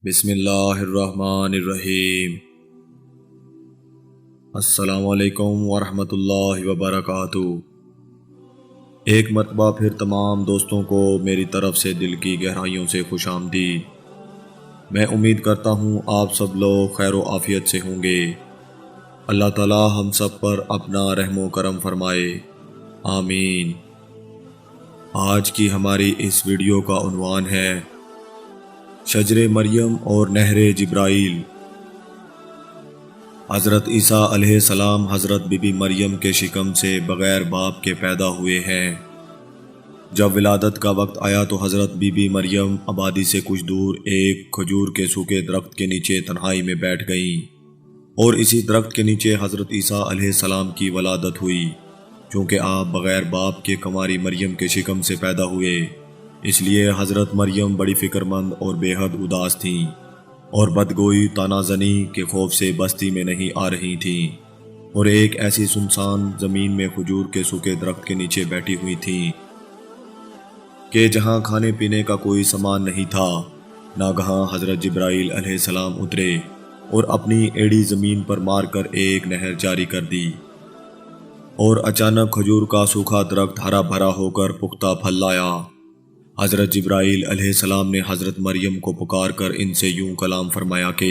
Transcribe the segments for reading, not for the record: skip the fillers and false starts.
بسم اللہ الرحمن الرحیم۔ السلام علیکم ورحمۃ اللہ وبرکاتہ۔ ایک مرتبہ پھر تمام دوستوں کو میری طرف سے دل کی گہرائیوں سے خوش آمدید۔ میں امید کرتا ہوں آپ سب لوگ خیر و عافیت سے ہوں گے۔ اللہ تعالی ہم سب پر اپنا رحم و کرم فرمائے، آمین۔ آج کی ہماری اس ویڈیو کا عنوان ہے شجر مریم اور نہر جبرائیل۔ حضرت عیسیٰ علیہ السلام حضرت بی بی مریم کے شکم سے بغیر باپ کے پیدا ہوئے ہیں۔ جب ولادت کا وقت آیا تو حضرت بی بی مریم آبادی سے کچھ دور ایک کھجور کے سوکھے درخت کے نیچے تنہائی میں بیٹھ گئیں، اور اسی درخت کے نیچے حضرت عیسیٰ علیہ السلام کی ولادت ہوئی۔ چونکہ آپ بغیر باپ کے کنواری مریم کے شکم سے پیدا ہوئے، اس لیے حضرت مریم بڑی فکر مند اور بے حد اداس تھیں، اور بدگوئی طعنہ زنی کے خوف سے بستی میں نہیں آ رہی تھیں، اور ایک ایسی سنسان زمین میں کھجور کے سوکھے درخت کے نیچے بیٹھی ہوئی تھیں کہ جہاں کھانے پینے کا کوئی سامان نہیں تھا۔ ناگہاں حضرت جبرائیل علیہ السلام اترے اور اپنی ایڑی زمین پر مار کر ایک نہر جاری کر دی، اور اچانک کھجور کا سوکھا درخت ہرا بھرا ہو کر پختہ پھل لایا۔ حضرت جبرائیل علیہ السلام نے حضرت مریم کو پکار کر ان سے یوں کلام فرمایا کہ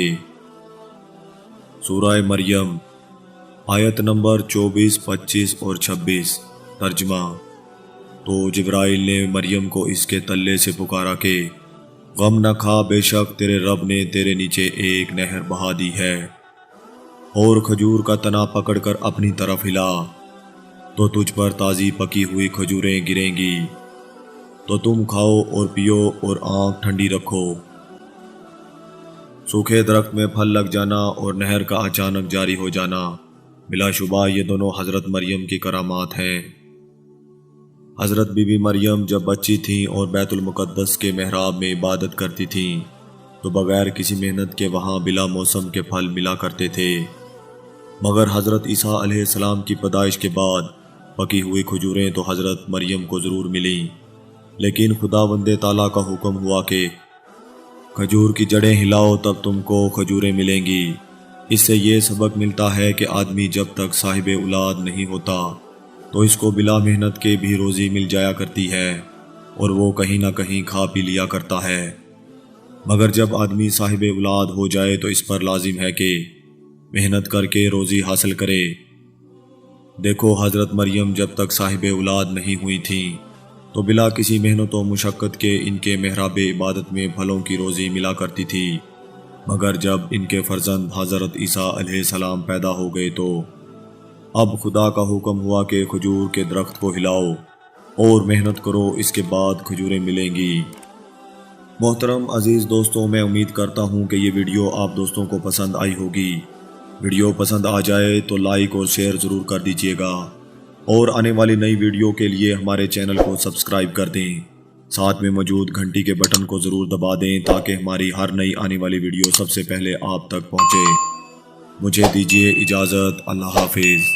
سورہ مریم آیت نمبر 24، 25 اور 26۔ ترجمہ۔ تو جبرائیل نے مریم کو اس کے تلے سے پکارا کہ غم نہ کھا، بے شک تیرے رب نے تیرے نیچے ایک نہر بہا دی ہے، اور کھجور کا تنا پکڑ کر اپنی طرف ہلا تو تجھ پر تازی پکی ہوئی کھجوریں گریں گی، تو تم کھاؤ اور پیو اور آنکھ ٹھنڈی رکھو۔ سوکھے درخت میں پھل لگ جانا اور نہر کا اچانک جاری ہو جانا، بلا شبہ یہ دونوں حضرت مریم کی کرامات ہیں۔ حضرت بی بی مریم جب بچی تھیں اور بیت المقدس کے محراب میں عبادت کرتی تھیں تو بغیر کسی محنت کے وہاں بلا موسم کے پھل ملا کرتے تھے، مگر حضرت عیسیٰ علیہ السلام کی پیدائش کے بعد پکی ہوئی کھجوریں تو حضرت مریم کو ضرور ملیں، لیکن خداوند تعالیٰ کا حکم ہوا کہ کھجور کی جڑیں ہلاؤ تب تم کو کھجوریں ملیں گی۔ اس سے یہ سبق ملتا ہے کہ آدمی جب تک صاحب اولاد نہیں ہوتا تو اس کو بلا محنت کے بھی روزی مل جایا کرتی ہے، اور وہ کہیں نہ کہیں کھا پی لیا کرتا ہے، مگر جب آدمی صاحب اولاد ہو جائے تو اس پر لازم ہے کہ محنت کر کے روزی حاصل کرے۔ دیکھو حضرت مریم جب تک صاحب اولاد نہیں ہوئی تھیں تو بلا کسی محنت و مشقت کے ان کے محراب عبادت میں پھلوں کی روزی ملا کرتی تھی، مگر جب ان کے فرزند حضرت عیسیٰ علیہ السلام پیدا ہو گئے تو اب خدا کا حکم ہوا کہ کھجور کے درخت کو ہلاؤ اور محنت کرو، اس کے بعد کھجوریں ملیں گی۔ محترم عزیز دوستوں، میں امید کرتا ہوں کہ یہ ویڈیو آپ دوستوں کو پسند آئی ہوگی۔ ویڈیو پسند آ جائے تو لائک اور شیئر ضرور کر دیجیے گا، اور آنے والی نئی ویڈیو کے لیے ہمارے چینل کو سبسکرائب کر دیں، ساتھ میں موجود گھنٹی کے بٹن کو ضرور دبا دیں تاکہ ہماری ہر نئی آنے والی ویڈیو سب سے پہلے آپ تک پہنچے۔ مجھے دیجیے اجازت، اللہ حافظ۔